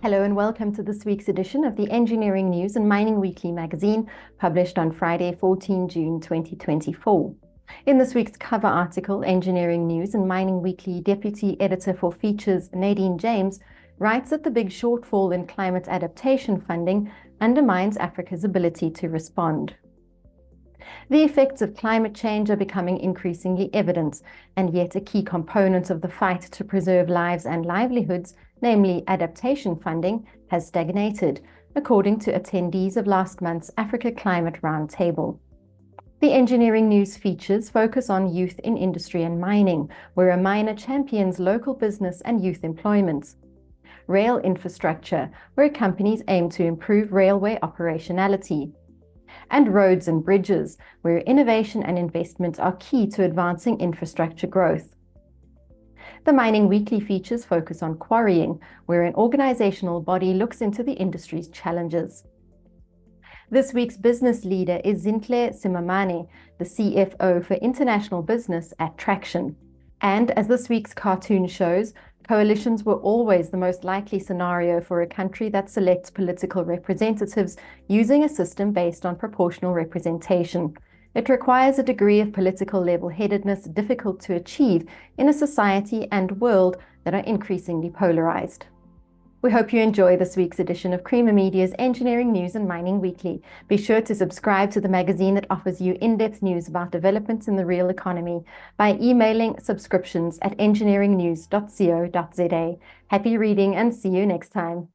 Hello and welcome to this week's edition of the Engineering News and Mining Weekly magazine, published on Friday, 14 June 2024. In this week's cover article, Engineering News and Mining Weekly Deputy Editor for Features Nadine James writes that the big shortfall in climate adaptation funding undermines Africa's ability to respond. The effects of climate change are becoming increasingly evident, and yet a key component of the fight to preserve lives and livelihoods, namely adaptation funding, has stagnated, according to attendees of last month's Africa Climate Roundtable. The Engineering News features focus on youth in industry and mining, where a miner champions local business and youth employment. Rail infrastructure, where companies aim to improve railway operationality. And roads and bridges, where innovation and investment are key to advancing infrastructure growth. The Mining Weekly features focus on quarrying, where an organizational body looks into the industry's challenges. This week's business leader is Zinhle Simamane, the CFO for International Business at Traction. And as this week's cartoon shows, coalitions were always the most likely scenario for a country that selects political representatives using a system based on proportional representation. It requires a degree of political level-headedness difficult to achieve in a society and world that are increasingly polarized. We hope you enjoy this week's edition of Creamer Media's Engineering News and Mining Weekly. Be sure to subscribe to the magazine that offers you in-depth news about developments in the real economy by emailing subscriptions@engineeringnews.co.za. Happy reading and see you next time.